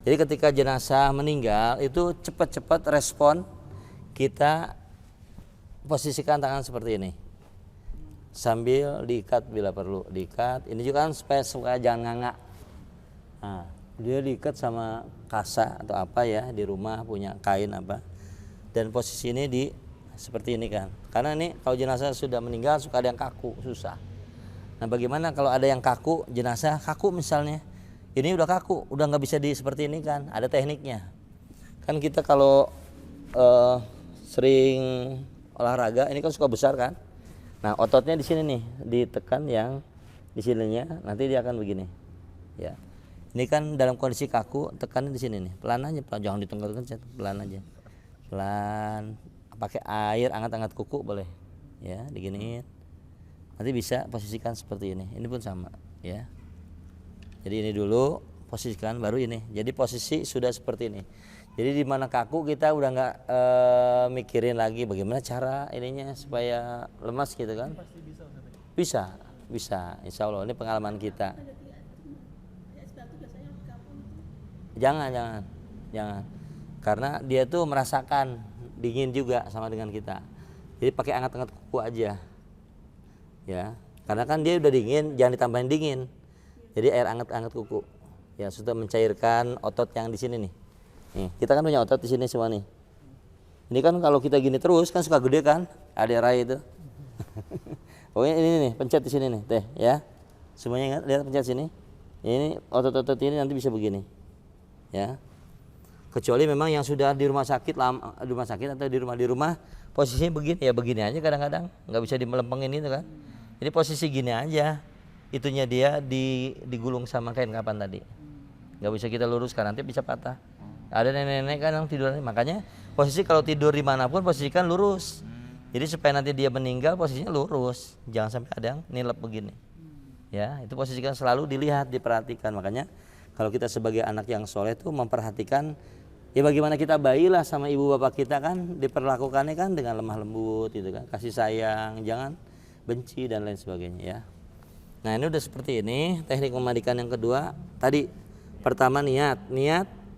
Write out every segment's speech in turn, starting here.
Jadi ketika jenazah meninggal itu cepat-cepat respon, kita posisikan tangan seperti ini sambil diikat bila perlu, diikat. Ini juga kan supaya jangan nganga. Nah, dia diikat sama kasa atau apa ya, di rumah punya kain apa, dan posisi ini di seperti ini kan, karena ini kalau jenazah sudah meninggal suka ada yang kaku, susah. Nah bagaimana kalau ada yang kaku, jenazah kaku misalnya, ini udah kaku, udah nggak bisa di seperti ini kan, ada tekniknya. Kan kita kalau sering olahraga ini kan suka besar kan. Nah ototnya di sini nih, ditekan yang di sininya, nanti dia akan begini. Ya, ini kan dalam kondisi kaku, tekannya di sini nih, pelan aja, pelan, jangan ditenggorkan, pelan aja, pelan. Pakai air angkat-angkat kuku boleh, ya, diginiin. Nanti bisa posisikan seperti ini. Ini pun sama, ya. Jadi ini dulu posisikan, baru ini. Jadi posisi sudah seperti ini. Jadi di mana kaku kita udah nggak mikirin lagi bagaimana cara ininya supaya lemas gitu kan? Bisa, bisa. Insya Allah ini pengalaman kita. Jangan. Karena dia tuh merasakan dingin juga sama dengan kita. Jadi pakai angkat-angkat kuku aja. Ya, karena kan dia udah dingin, jangan ditambahin dingin. Jadi air angkat kuku. Ya, sudah mencairkan otot yang di sini nih. Nih, kita kan punya otot di sini semua nih. Ini kan kalau kita gini terus kan suka gede kan? Ada rai itu. Pokoknya ini nih, pencet di sini nih, teh, ya. Semuanya ingat, lihat pencet sini. Ini otot-otot ini nanti bisa begini. Ya. Kecuali memang yang sudah di rumah sakit atau di rumah posisinya begini ya, begini aja kadang-kadang nggak bisa dimelempengin itu kan. Jadi posisi gini aja, itunya dia digulung sama kain kapan tadi, nggak bisa kita luruskan, nanti bisa patah. Ada nenek-nenek kan yang tidur, makanya posisi kalau tidur dimanapun posisikan lurus. Jadi supaya nanti dia meninggal posisinya lurus, jangan sampai ada yang nilep begini. Ya, itu posisikan selalu dilihat, diperhatikan. Makanya kalau kita sebagai anak yang soleh tuh memperhatikan, ya bagaimana kita bayi lah sama ibu bapak kita kan, diperlakukannya kan dengan lemah lembut gitu kan, kasih sayang, jangan benci dan lain sebagainya ya. Nah ini udah seperti ini teknik memandikan yang kedua. Tadi pertama niat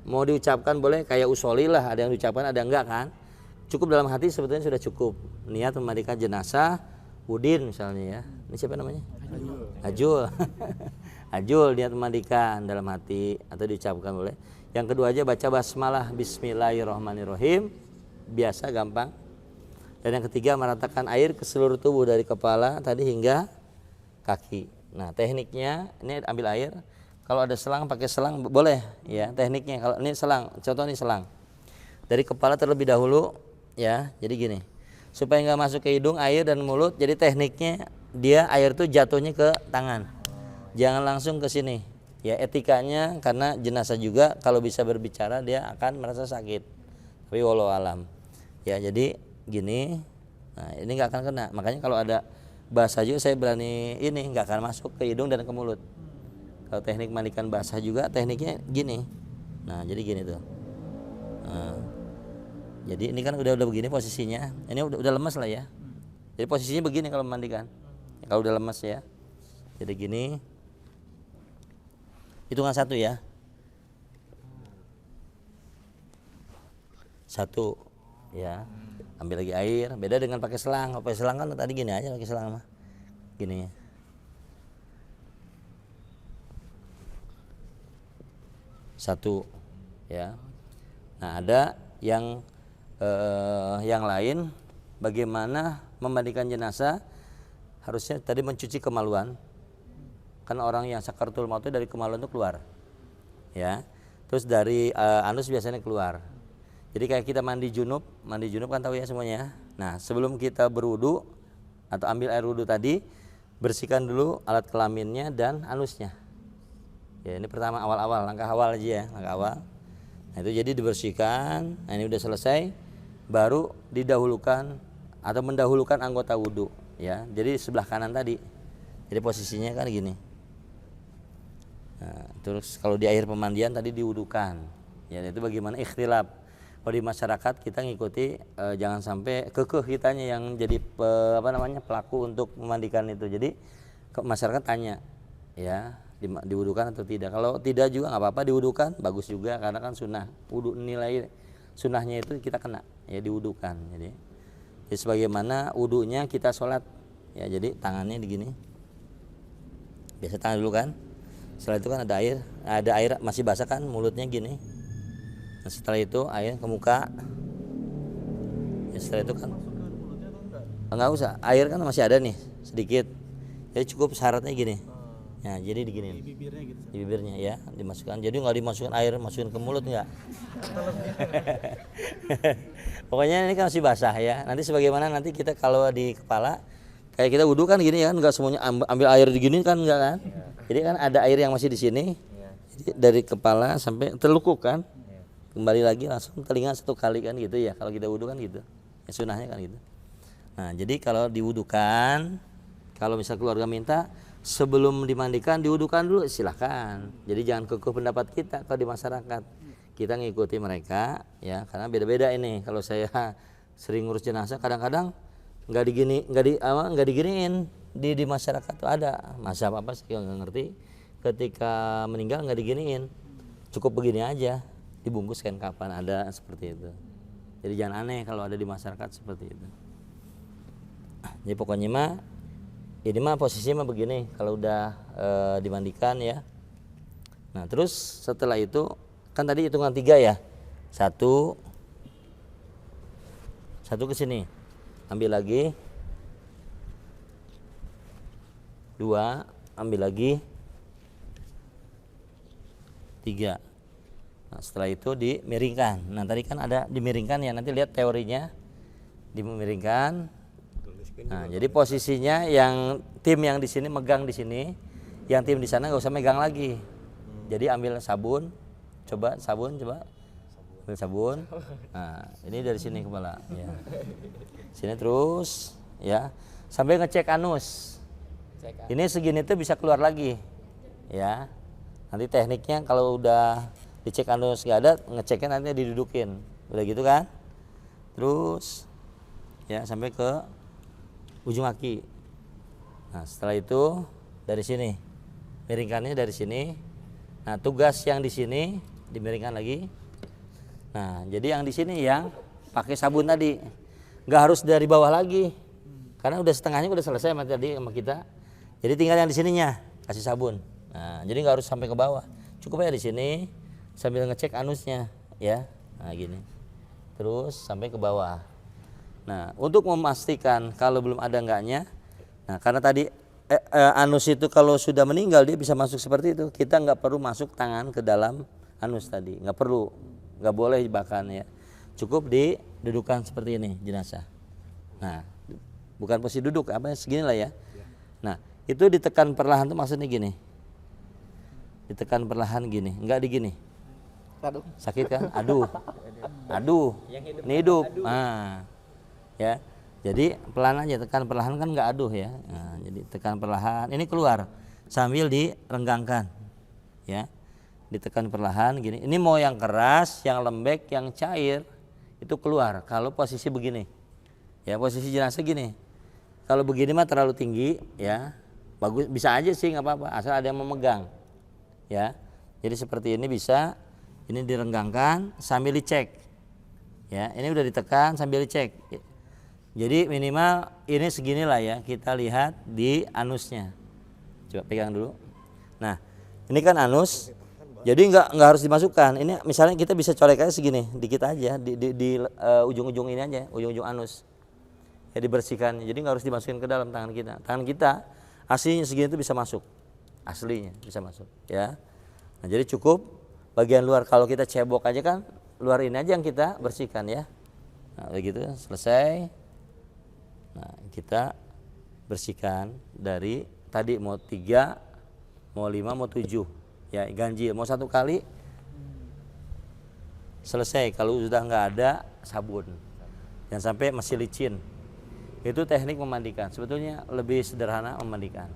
mau diucapkan boleh kayak usoli lah, ada yang diucapkan ada yang enggak kan. Cukup dalam hati sebetulnya sudah cukup. Niat memandikan jenazah, Udin misalnya ya. Ini siapa namanya? Ajul. Ajul niat memandikan dalam hati atau diucapkan boleh. Yang kedua aja baca basmalah bismillahirrahmanirrahim, biasa gampang. Dan yang ketiga meratakan air ke seluruh tubuh dari kepala tadi hingga kaki. Nah tekniknya ini ambil air, kalau ada selang pakai selang boleh ya. Tekniknya kalau ini selang, contoh ini selang dari kepala terlebih dahulu ya. Jadi gini, supaya nggak masuk ke hidung air dan mulut, jadi tekniknya dia air tuh jatuhnya ke tangan, jangan langsung ke sini. Ya etikanya karena jenazah juga kalau bisa berbicara dia akan merasa sakit. Tapi walau alam. Ya jadi gini. Nah, ini nggak akan kena. Makanya kalau ada basah juga saya berani ini nggak akan masuk ke hidung dan ke mulut. Kalau teknik mandikan basah juga tekniknya gini. Nah, jadi gini tuh. Nah, jadi ini kan udah begini posisinya. Ini udah lemas lah ya. Jadi posisinya begini kalau memandikan. Kalau udah lemas ya. Jadi gini. Hitungan satu ya. Satu ya. Ambil lagi air. Beda dengan pakai selang. Kalau pakai selang kan tadi gini aja pakai selang mah. Gini. Satu ya. Nah ada yang lain, bagaimana memandikan jenazah, harusnya tadi mencuci kemaluan. Kan orang yang sakaratul maut itu dari kemaluan itu keluar, ya. Terus dari anus biasanya keluar. Jadi kayak kita mandi junub kan tahu ya semuanya. Nah sebelum kita berwudu atau ambil air wudu tadi, bersihkan dulu alat kelaminnya dan anusnya. Ya ini pertama awal-awal, langkah awal aja ya, langkah awal. Nah itu jadi dibersihkan. Nah ini udah selesai, baru didahulukan atau mendahulukan anggota wudu, ya. Jadi sebelah kanan tadi. Jadi posisinya kan gini. Nah, terus kalau di akhir pemandian tadi diwudukan. Ya itu bagaimana ikhtilaf. Kalau di masyarakat kita ngikuti jangan sampai kekeh kitanya yang jadi pelaku untuk memandikan itu. Jadi masyarakat tanya, ya diwudukan atau tidak. Kalau tidak juga nggak apa-apa diwudukan, bagus juga karena kan sunnah. Wudu nilai sunnahnya itu kita kena ya diwudukan. Jadi sebagaimana wudunya kita sholat ya, jadi tangannya begini. Biasa tangan dulu kan. Setelah itu kan ada air masih basah kan, mulutnya gini. Nah, setelah itu air ke muka. Ya, setelah itu kan enggak usah, air kan masih ada nih sedikit. Jadi cukup syaratnya gini. Nah, jadi digini. Di bibirnya gitu. Di bibirnya ya, dimasukkan. Jadi nggak dimasukkan air, masukin ke mulut nggak. Pokoknya ini kan masih basah ya. Nanti sebagaimana nanti kita kalau di kepala kayak kita wudhu kan gini kan, nggak semuanya ambil air di gini kan nggak kan. Jadi kan ada air yang masih di sini. Jadi dari kepala sampai terlukuk kan. Kembali lagi langsung telinga 1 kali kan gitu ya. Kalau kita wudhu kan gitu. Ya, sunahnya kan gitu. Nah, jadi kalau diwudukan, kalau misal keluarga minta sebelum dimandikan diwudukan dulu, silahkan. Jadi jangan kekeh pendapat kita kalau di masyarakat. Kita ngikuti mereka ya, karena beda-beda ini. Kalau saya sering ngurus jenazah, kadang-kadang nggak diginiin di masyarakat tuh ada mazhab apa sih nggak ngerti. Ketika meninggal nggak diginiin, cukup begini aja, dibungkus kain kapan, ada seperti itu. Jadi jangan aneh kalau ada di masyarakat seperti itu. Jadi pokoknya mah ini mah posisinya mah begini kalau udah dimandikan ya. Nah terus setelah itu kan tadi hitungan 3 ya, satu ke sini, ambil lagi, 2 ambil lagi, 3. Nah setelah itu dimiringkan. Nah tadi kan ada dimiringkan ya, nanti lihat teorinya dimiringkan. Nah, jadi posisinya yang tim yang di sini megang di sini, yang tim di sana nggak usah megang lagi. Jadi ambil sabun, coba ambil sabun. Nah, ini dari sini kepala. Ya. Sini terus, ya, sampai ngecek anus. Ini segini tuh bisa keluar lagi, ya. Nanti tekniknya kalau udah dicek anus nggak ada, ngeceknya nanti didudukin, udah gitu kan? Terus, ya sampai ke ujung kaki. Nah setelah itu dari sini, miringkannya dari sini. Nah tugas yang di sini dimiringkan lagi. Nah jadi yang di sini yang pakai sabun tadi, nggak harus dari bawah lagi, karena udah setengahnya udah selesai tadi sama kita. Jadi tinggal yang di sininya kasih sabun. Nah jadi nggak harus sampai ke bawah, cukup ya di sini sambil ngecek anusnya, ya. Nah gini, terus sampai ke bawah. Nah, untuk memastikan kalau belum ada enggaknya, nah karena tadi anus itu kalau sudah meninggal dia bisa masuk seperti itu. Kita nggak perlu masuk tangan ke dalam anus tadi, nggak perlu, nggak boleh bahkan ya. Cukup didudukan seperti ini jenazah. Nah, bukan posisi duduk, apa segini lah ya. Nah, itu ditekan perlahan tuh maksudnya gini. Ditekan perlahan gini, nggak di gini. Sakit kan? Aduh, ini hidup. Nah. Ya, jadi pelan aja, tekan perlahan kan nggak aduh ya. Nah, jadi tekan perlahan, ini keluar sambil direnggangkan, ya, ditekan perlahan gini. Ini mau yang keras, yang lembek, yang cair itu keluar. Kalau posisi begini, ya posisi jenazah gini. Kalau begini mah terlalu tinggi, ya, bagus bisa aja sih nggak apa-apa, asal ada yang memegang, ya. Jadi seperti ini bisa, ini direnggangkan sambil dicek, ya. Ini udah ditekan sambil dicek. Jadi minimal ini seginilah ya, kita lihat di anusnya. Coba pegang dulu. Nah, ini kan anus. Jadi nggak harus dimasukkan. Ini misalnya kita bisa colek aja segini, dikit aja di ujung-ujung ini aja, ujung-ujung anus. Ya dibersihkan. Jadi nggak harus dimasukin ke dalam tangan kita. Tangan kita aslinya segini itu bisa masuk. Aslinya bisa masuk, ya. Nah, jadi cukup bagian luar, kalau kita cebok aja kan luar ini aja yang kita bersihkan ya. Nah, begitu selesai. Nah, kita bersihkan dari tadi mau 3, mau 5, mau 7. Ya, ganjil. Mau 1 kali selesai. Kalau sudah nggak ada sabun. Jangan sampai masih licin. Itu teknik memandikan. Sebetulnya lebih sederhana memandikan.